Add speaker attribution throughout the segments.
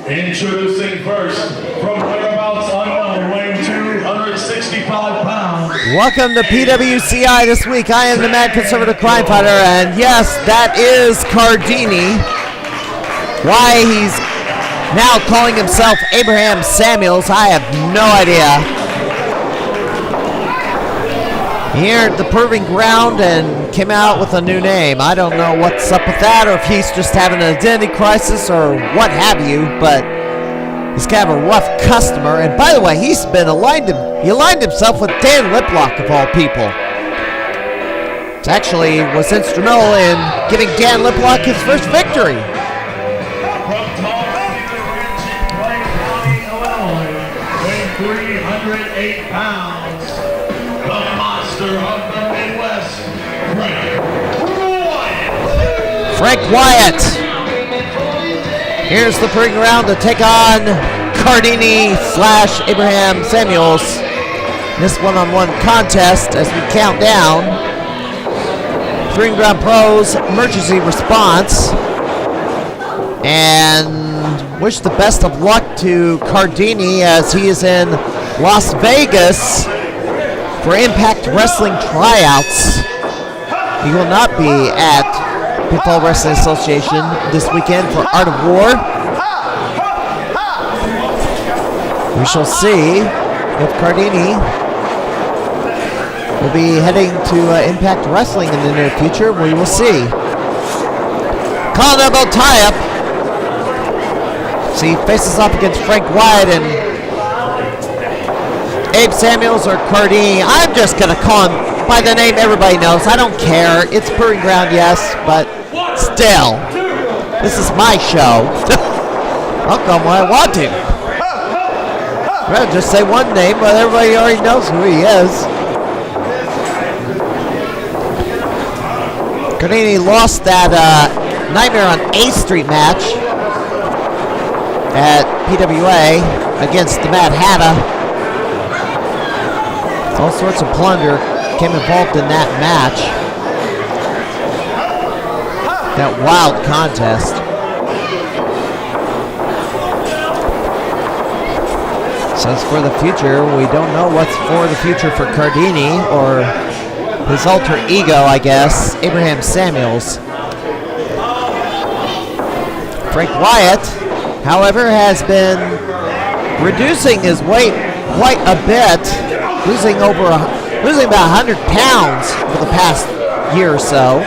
Speaker 1: Introducing first, from whereabouts unknown, weighing 265 pounds.
Speaker 2: Welcome to PWCI this week. I am the Mad Conservative Crime Fighter, and yes, that is Cardini. Why he's now calling himself Abraham Samuels, I have no idea. He entered the proving ground and came out with a new name. I don't know what's up with that, or if he's just having an identity crisis or what have you, but he's kind of a rough customer. And by the way, he aligned himself with Dan Liplock of all people. It actually was instrumental in giving Dan Liplock his first victory.
Speaker 1: From Wyatt, County, Illinois, weighing 308 pounds. The monster of the Midwest,
Speaker 2: Frank Wyatt. Here's the proving round to take on Cardini / Abraham Samuels. This one-on-one contest as we count down. Proving ground pros, emergency response. And wish the best of luck to Cardini as he is in Las Vegas for Impact Wrestling tryouts. He will not be at Pitfall Wrestling Association this weekend for Art of War. We shall see if Cardini will be heading to Impact Wrestling in the near future. We will see. Colin elbow tie-up. So he faces off against Frank Wyatt and Abe Samuels or Cardini. I'm just going to call him by the name everybody knows. I don't care. It's proving ground, yes, but still, this is my show. I'll call him what I want to. I'll just say one name, but everybody already knows who he is. Cardini lost that Nightmare on 8th Street match at PWA against the Mad Hatter. All sorts of plunder came involved in that match. That wild contest. So as for the future, we don't know what's for the future for Cardini or his alter ego, I guess, Abraham Samuels. Frank Wyatt, however, has been reducing his weight quite a bit, losing about 100 pounds for the past year or so.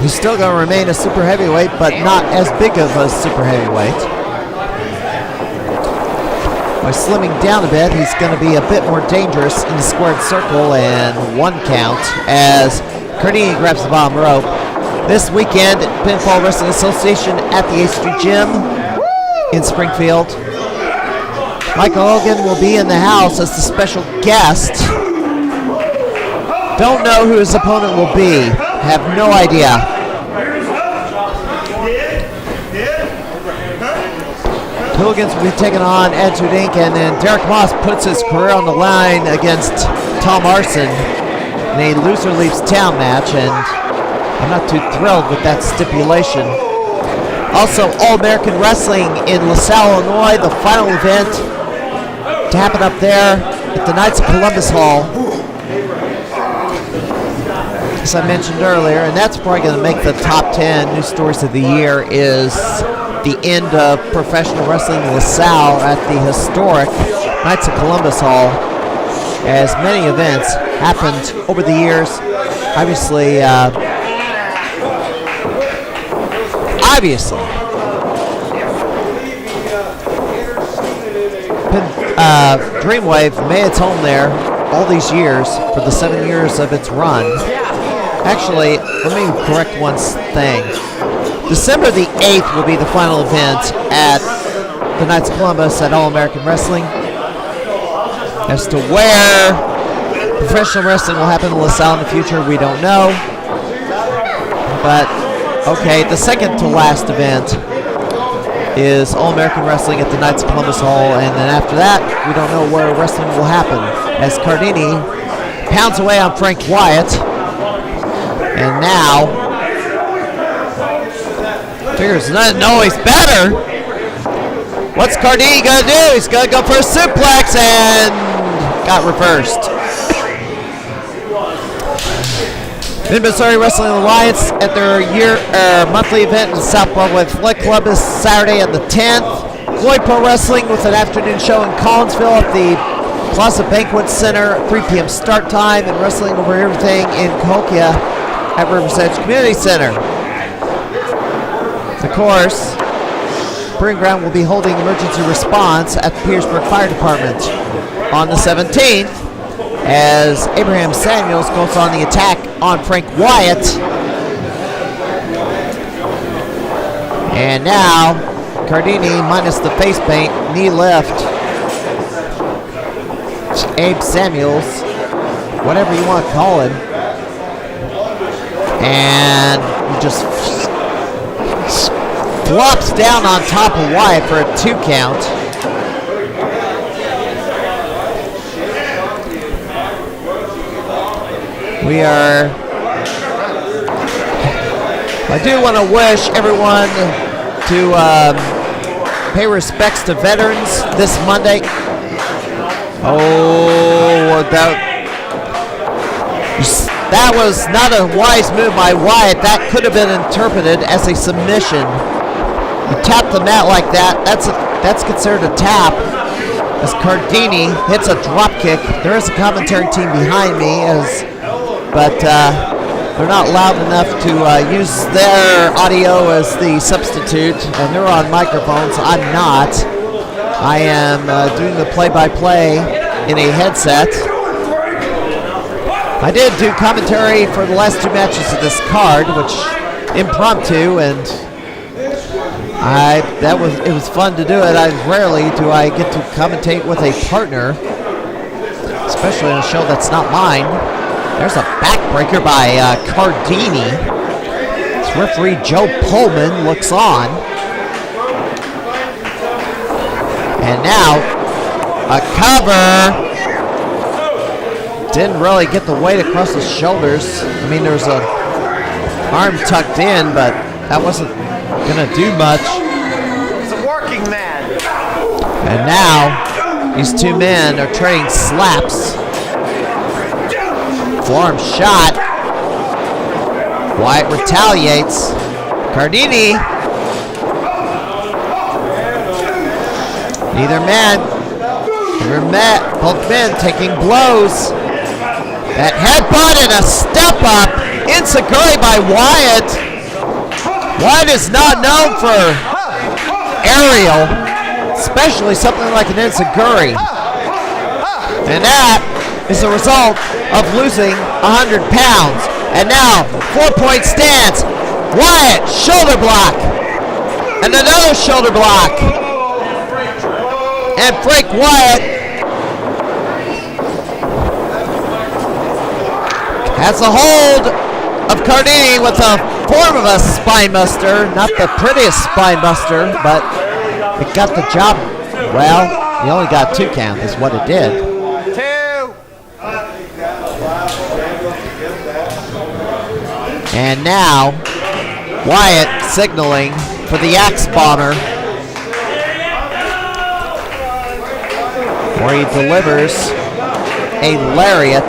Speaker 2: He's still going to remain a super heavyweight, but not as big of a super heavyweight. By slimming down a bit, he's going to be a bit more dangerous in the squared circle and one count as Cardini grabs the bottom rope. This weekend, Pinfall Wrestling Association at the 8th Street Gym in Springfield. Michael Hogan will be in the house as the special guest. Don't know who his opponent will be. Have no idea. Hogan's will be taking on Attitude Inc. And then Derek Moss puts his career on the line against Tom Arson in a loser leaves town match, and I'm not too thrilled with that stipulation. Also, All-American Wrestling in LaSalle, Illinois, the final event to happen up there at the Knights of Columbus Hall, as I mentioned earlier, and that's probably going to make the top 10 news stories of the year, is the end of professional wrestling in LaSalle at the historic Knights of Columbus Hall, as many events happened over the years. Obviously, Dreamwave made its home there all these years for the 7 years of its run. Actually, let me correct one thing. December the 8th will be the final event at the Knights of Columbus at All-American Wrestling. As to where professional wrestling will happen in LaSalle in the future, we don't know. But, okay, the second to last event is All-American Wrestling at the Knights of Columbus Hall, and then after that, we don't know where wrestling will happen, as Cardini pounds away on Frank Wyatt, and now Figures nothing always better. What's Cardini gonna do? He's gonna go for a suplex and got reversed. Mid-Missouri Wrestling Alliance at their monthly event in South Broadway Flight Club this Saturday on the 10th. Floyd Pro Wrestling with an afternoon show in Collinsville at the Plaza Banquet Center, 3 p.m. start time, and Wrestling Over Everything in Cahokia at Rivers Edge Community Center. Of course, Proving Ground will be holding emergency response at the Petersburg Fire Department on the 17th as Abraham Samuels goes on the attack on Frank Wyatt. And now, Cardini minus the face paint, knee lift. Abe Samuels, whatever you want to call him. And he just flops down on top of Wyatt for a 2 count. I do want to wish everyone to pay respects to veterans this Monday. Oh, that was not a wise move by Wyatt. That could have been interpreted as a submission. You tap the mat like that, that's considered a tap. As Cardini hits a drop kick, there is a commentary team behind me, but they're not loud enough to use their audio as the substitute, and they're on microphones. I'm not. I am doing the play-by-play in a headset. I did do commentary for the last 2 matches of this card, which impromptu, and it was fun to do it. Rarely do I get to commentate with a partner, especially on a show that's not mine. There's a backbreaker by Cardini. It's referee Joe Pullman looks on. And now, a cover. Didn't really get the weight across his shoulders. I mean, there was a arm tucked in, but that wasn't gonna do much.
Speaker 3: He's a working man.
Speaker 2: And now, these 2 men are trading slaps. Forearm shot. Wyatt retaliates. Cardini. Both men taking blows. That headbutt and a step up. Enziguri by Wyatt. Wyatt is not known for aerial, especially something like an enziguri. And that is the result of losing 100 pounds. And now, 4-point stance. Wyatt, shoulder block. And another shoulder block. And Frank Wyatt has a hold of Cardini with a form of a spine buster. Not the prettiest spine buster, but it got the job. Well, he only got 2 count is what it did. And now, Wyatt signaling for the Axe Bomber, where he delivers a lariat.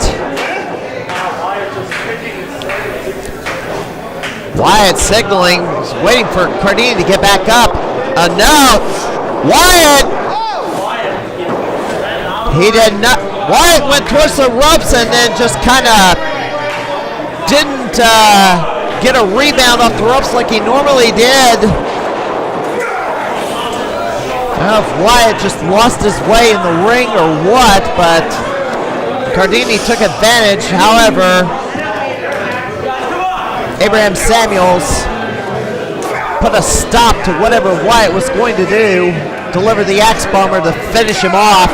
Speaker 2: Wyatt signaling, waiting for Cardini to get back up. No, Wyatt! He did not. Wyatt went towards the ropes and then just kind of didn't get a rebound off the ropes like he normally did. I don't know if Wyatt just lost his way in the ring or what, but Cardini took advantage. However, Abraham Samuels put a stop to whatever Wyatt was going to do, deliver the Axe Bomber to finish him off.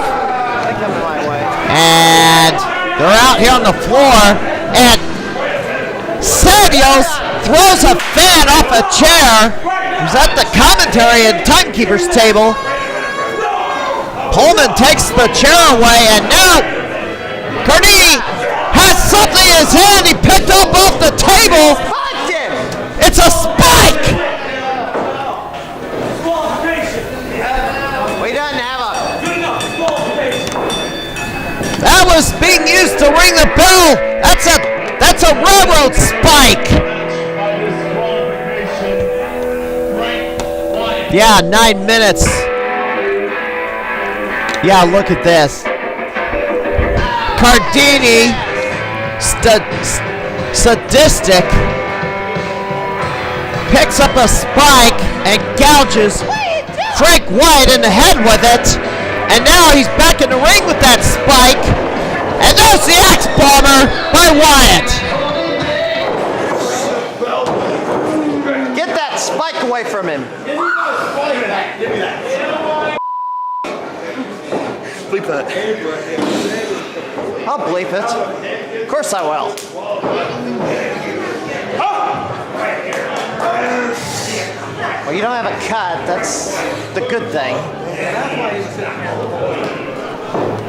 Speaker 2: And they're out here on the floor, and Samuels throws a fan off a chair. He's at the commentary and timekeeper's table. Pullman takes the chair away, and now Cardini has something in his hand he picked up off the table. It's a spike! is being used to ring the bell. That's a railroad spike. Yeah, 9 minutes. Yeah, look at this. Cardini, sadistic, picks up a spike and gouges Frank Wyatt in the head with it. And now he's back in the ring with that spike. And there's the Axe Bomber by Wyatt.
Speaker 3: Get that spike away from him.
Speaker 1: Give me that.
Speaker 3: Bleep that. I'll bleep it. Of course I will. Well, you don't have a cut. That's the good thing.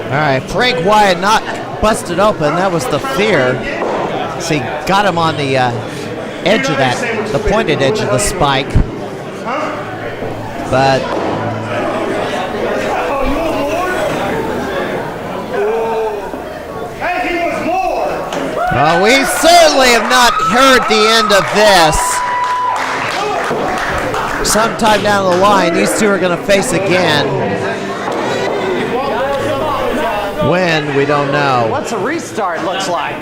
Speaker 2: All right, Frank Wyatt not busted open. That was the fear. So he got him on the edge of that, the pointed edge of the spike. But well, we certainly have not heard the end of this. Sometime down the line, these two are going to face again. When, we don't know.
Speaker 3: What's a restart looks like?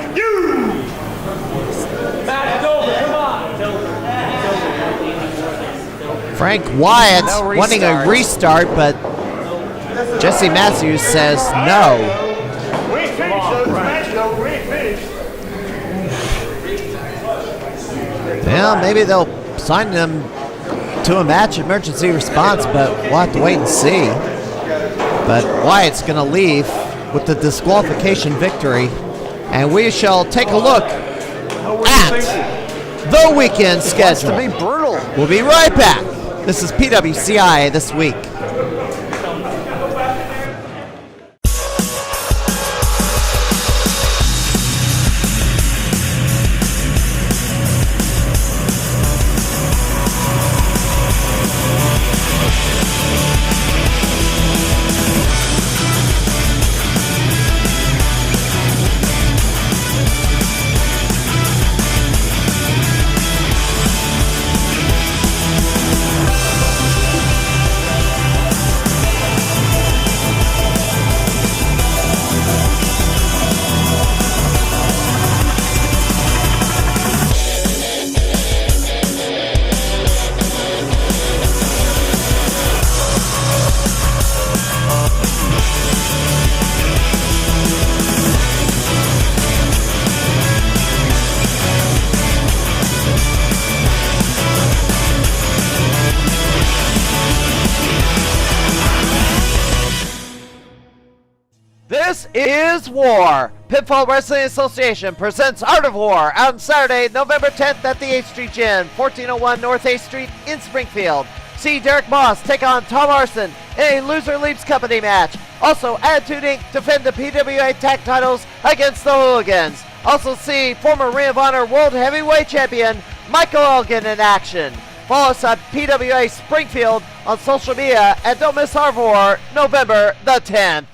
Speaker 2: Frank Wyatt's
Speaker 3: No
Speaker 2: wanting a
Speaker 3: restart.
Speaker 2: restart, but Jesse Matthews says no.
Speaker 1: We ain't finished, though. This match, though. We ain't finished.
Speaker 2: Well, maybe they'll sign them to a match emergency response, but we'll have to wait and see. But Wyatt's going to leave with the disqualification victory, and we shall take a look at the weekend schedule.
Speaker 3: To be brutal.
Speaker 2: We'll be right back. This is PWCI This Week. This is War. Pitfall Wrestling Association presents Art of War on Saturday, November 10th at the 8th Street Gym, 1401 North 8th Street in Springfield. See Derek Moss take on Tom Arson in a Loser Leaves Company match. Also, Attitude Inc. defend the PWA tag titles against the Hooligans. Also see former Ring of Honor World Heavyweight Champion Michael Elgin in action. Follow us on PWA Springfield on social media and don't miss Art of War, November the 10th.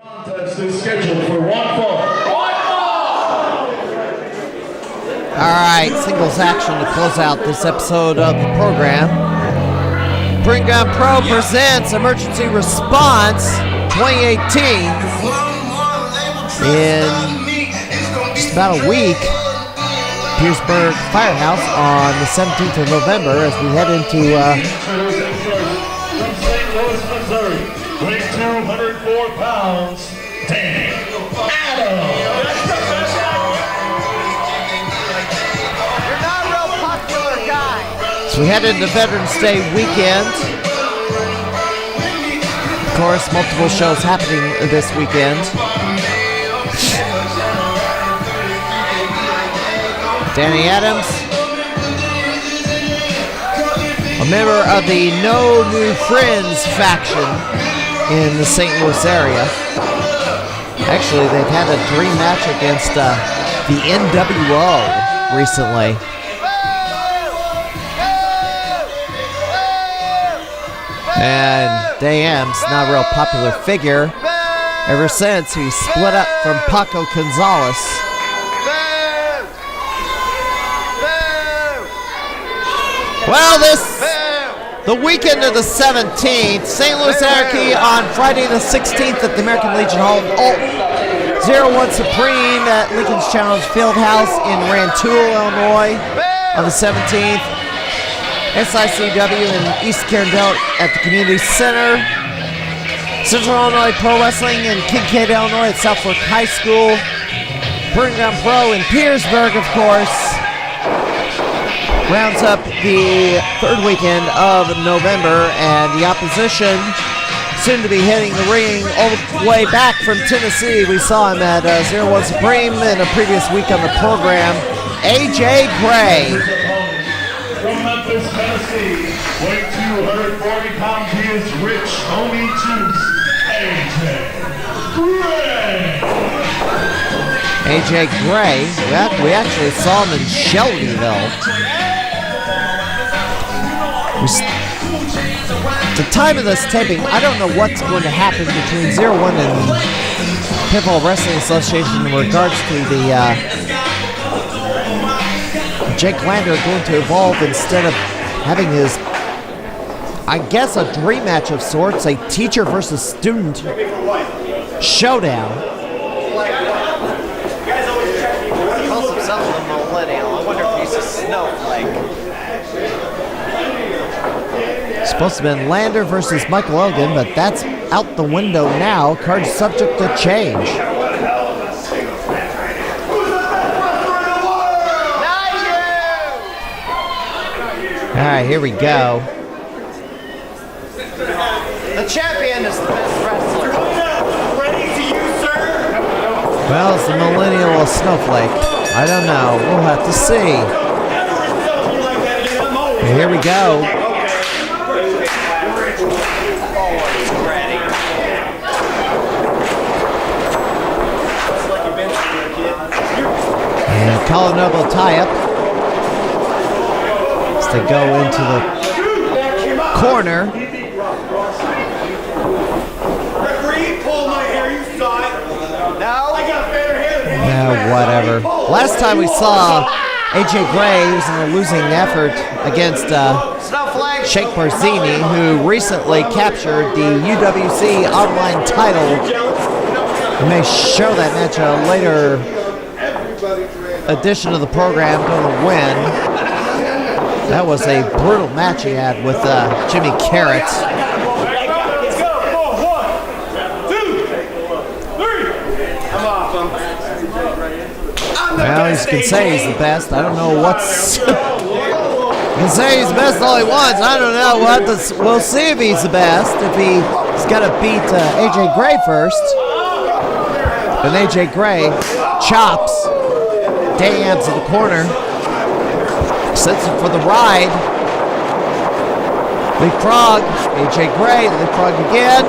Speaker 1: Contest is scheduled for one fall.
Speaker 2: Alright, singles action to close out this episode of the program. Bring Down Pro presents Emergency Response 2018 in just about a week. Petersburg Firehouse on the 17th of November as we head into
Speaker 1: From St. Louis, Missouri, weighing 204 pounds, Dan Adams.
Speaker 2: We head into Veterans Day weekend. Of course, multiple shows happening this weekend. Danny Adams, a member of the No New Friends faction in the St. Louis area. Actually, they've had a dream match against the NWO recently. And Dan's not a real popular figure ever since he split up from Paco Gonzalez. Well, the weekend of the 17th, St. Louis Anarchy on Friday the 16th at the American Legion Hall of Alton. 01 Supreme at Lincoln's Challenge Fieldhouse in Rantoul, Illinois on the 17th. SICW in East Carindale at the Community Center. Central Illinois Pro Wrestling in Kincaid, Illinois at South Fork High School. Burning Down Pro in Petersburg, of course. Rounds up the third weekend of November, and the opposition soon to be hitting the ring all the way back from Tennessee. We saw him at 01 Supreme in a previous week on the program. AJ Gray.
Speaker 1: From Memphis, Tennessee, weighing 240 pounds, he is Rich Tony Juice, AJ Gray.
Speaker 2: AJ Gray, we actually saw him in Shelbyville. At the time of this taping, I don't know what's going to happen between 01 and Pinball Wrestling Association in regards to the Jake Lander going to evolve instead of having his, I guess, a dream match of sorts, a teacher versus student showdown.
Speaker 3: He calls himself a millennial. I wonder if he's a snowflake.
Speaker 2: Supposed to have been Lander versus Michael Elgin, but that's out the window now. Card subject to change. All right, here we go.
Speaker 3: The champion is the best wrestler. Ready to use, sir?
Speaker 2: Well, is the millennial a snowflake? I don't know. We'll have to see. Here we go. And Colin Noble tie-up as they go into the corner.
Speaker 3: Referee, pull my hair. You saw it. No, I got better hair than you.
Speaker 2: No, whatever. Last time we saw AJ Gray, he was in a losing effort against Shake Barzini, who recently captured the UWC online title. We may show that match a later edition of the program. Going to win. That was a brutal match he had with Jimmy Carrot.
Speaker 1: Let's go. 1, 2, 3. I'm off him.
Speaker 2: Well, you can say he's the best. I don't know what's... You can say he's the best all he wants. I don't know what. We'll see if he's the best. If he's got to beat AJ Gray first. But AJ Gray chops Dams in the corner. Sets him for the ride. Leapfrog. AJ Gray. Leapfrog again.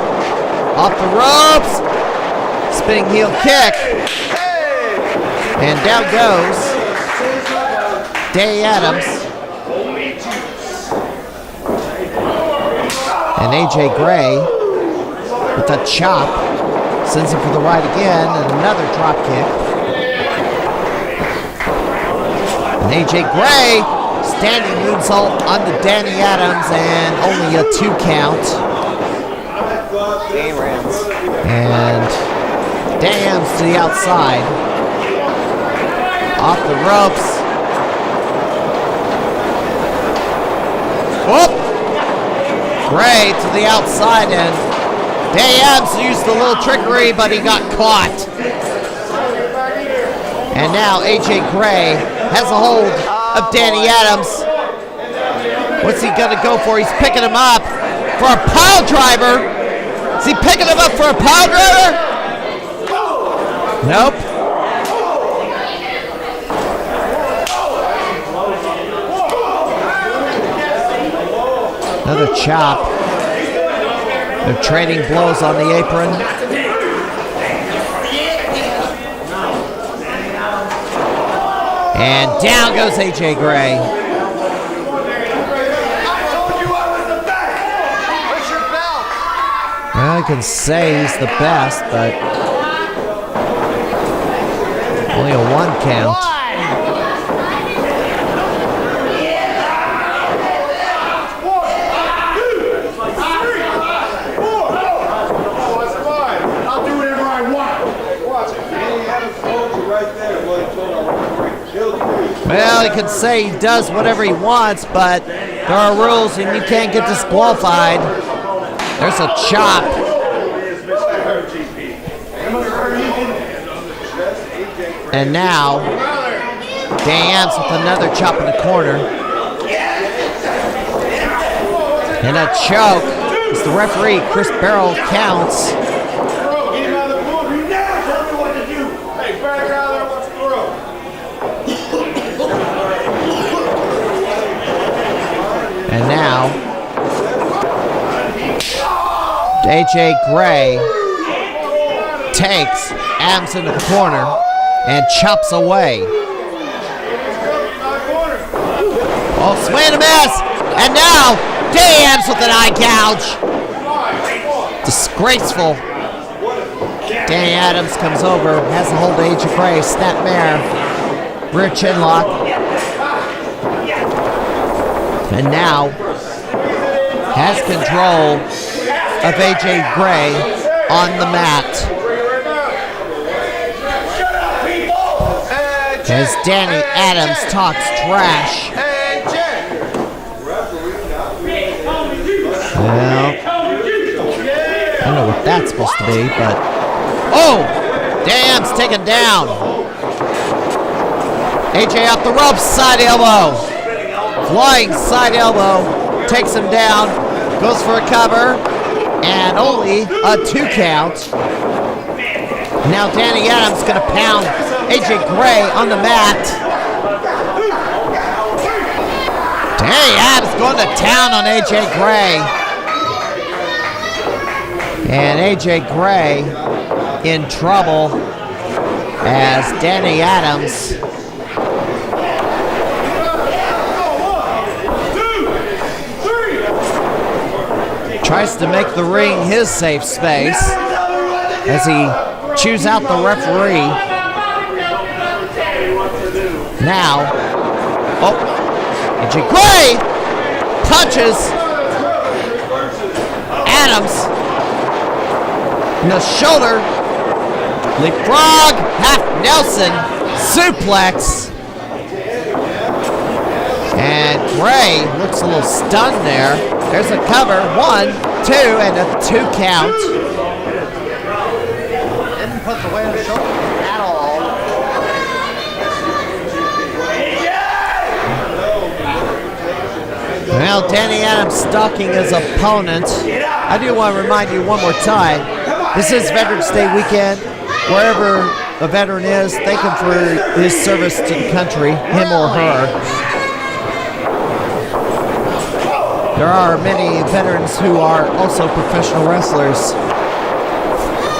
Speaker 2: Off the ropes. Spinning heel kick. And down goes Danny Adams. And AJ Gray with a chop sends him for the ride again, and another drop kick. And AJ Gray standing moonsault on the Danny Adams, and only a 2 count. And Dams to the outside. Off the ropes. Whoop! Gray to the outside, and Dams used a little trickery, but he got caught. And now AJ Gray has a hold of Danny Adams. What's he gonna go for? He's picking him up for a pile driver. Is he picking him up for a pile driver? Nope. Another chop. They're trading blows on the apron. And down goes AJ Gray. Well, I can say he's the best, but only a 1 count. Well, he can say he does whatever he wants, but there are rules and you can't get disqualified. There's a chop. And now, Danny with another chop in the corner. And a choke as the referee, Chris Barrow, counts. And now, AJ Gray takes Adams in the corner and chops away. Oh, swing and a miss! And now, Danny Adams with an eye gouge. Disgraceful. Danny Adams comes over, has a hold of AJ Gray, snap mare, rear chin lock. And now has control of AJ Gray on the mat. As Danny Adams talks trash. Well, I don't know what that's supposed to be, but oh! Dan's taken down. AJ off the ropes, side elbow. Flying side elbow, takes him down, goes for a cover, and only a 2 count. Now Danny Adams gonna pound AJ Gray on the mat. Danny Adams going to town on AJ Gray. And AJ Gray in trouble as Danny Adams tries to make the ring his safe space as he chews out the referee. Now, oh, AJ Gray punches Adams in the shoulder. Leapfrog, half Nelson, suplex. And Gray looks a little stunned there. There's a cover, 1, 2, and a 2 count. Didn't put the weight on the shoulder at all. Well, Danny Adams stalking his opponent. I do want to remind you one more time, this is Veterans Day weekend. Wherever a veteran is, thank him for his service to the country, him or her. There are many veterans who are also professional wrestlers.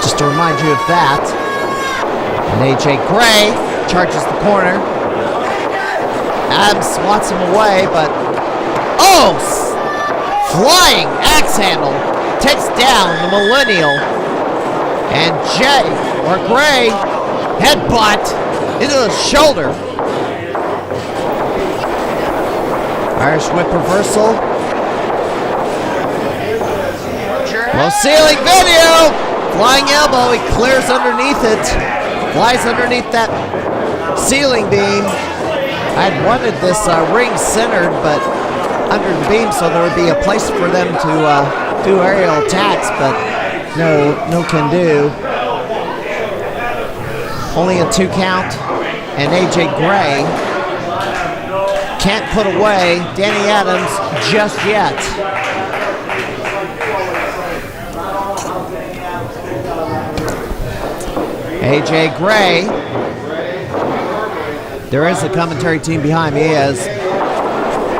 Speaker 2: Just to remind you of that. And AJ Gray charges the corner. Adams swats him away, but oh! Flying axe handle takes down the Millennial. And Gray headbutt into the shoulder. Irish whip reversal. Low ceiling video. Flying elbow. He clears underneath it. Flies underneath that ceiling beam. I'd wanted this ring centered, but under the beam, so there would be a place for them to do aerial attacks, but no can do. Only a 2 count, and AJ Gray can't put away Danny Adams just yet. AJ Gray. There is a commentary team behind me as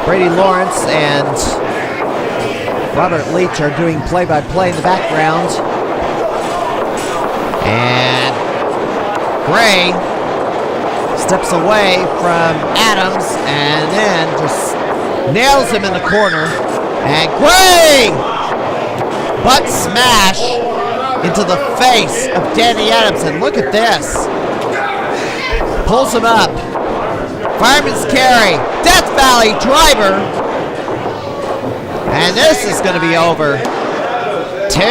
Speaker 2: Brady Lawrence and Robert Leach are doing play-by-play in the background. And Gray steps away from Adams and then just nails him in the corner. And Gray! Butt smash into the face of Danny Adams. And look at this. Pulls him up. Fireman's carry. Death Valley driver. And this is going to be over. 2.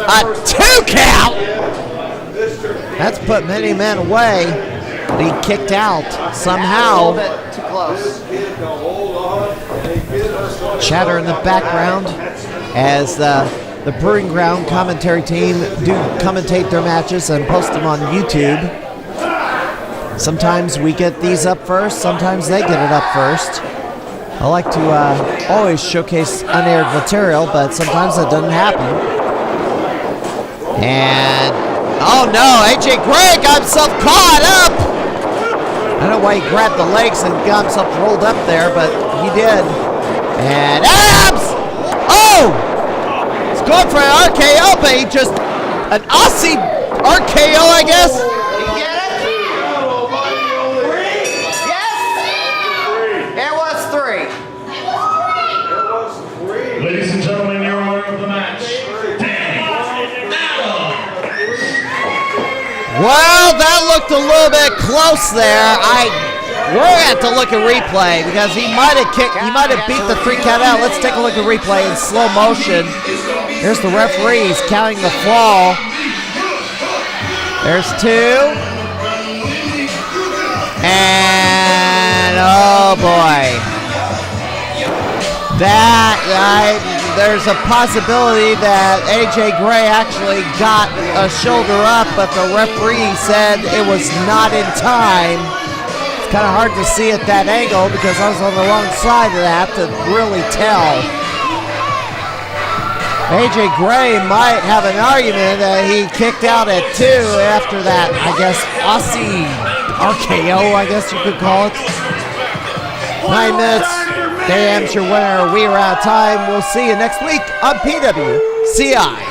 Speaker 2: A 2 count. That's put many men away. But he kicked out somehow.
Speaker 4: Too close.
Speaker 2: Chatter in the background as the Brewing Ground commentary team do commentate their matches and post them on YouTube. Sometimes we get these up first, sometimes they get it up first. I like to always showcase unaired material, but sometimes that doesn't happen. And, oh no, AJ Gray got himself caught up! I don't know why he grabbed the legs and got himself rolled up there, but he did. And Adams! Oh! He's going for an RKO, but he just, an Aussie RKO, I guess?
Speaker 4: You get it? Yes? It was 3.
Speaker 1: Ladies and gentlemen, your winner of the match, Danny Adams.
Speaker 2: Well, that looked a little bit close there. We're gonna have to look at replay because he might have beat the 3 count out. Let's take a look at replay in slow motion. Here's the referee. He's counting the fall. There's 2. And oh boy. There's a possibility that AJ Gray actually got a shoulder up, but the referee said it was not in time. It's kind of hard to see at that angle because I was on the wrong side of that to really tell. AJ Gray might have an argument that he kicked out at 2 after that, I guess, Aussie RKO, I guess you could call it. 9 minutes. Danny Adams, your winner. We are out of time. We'll see you next week on PWCI.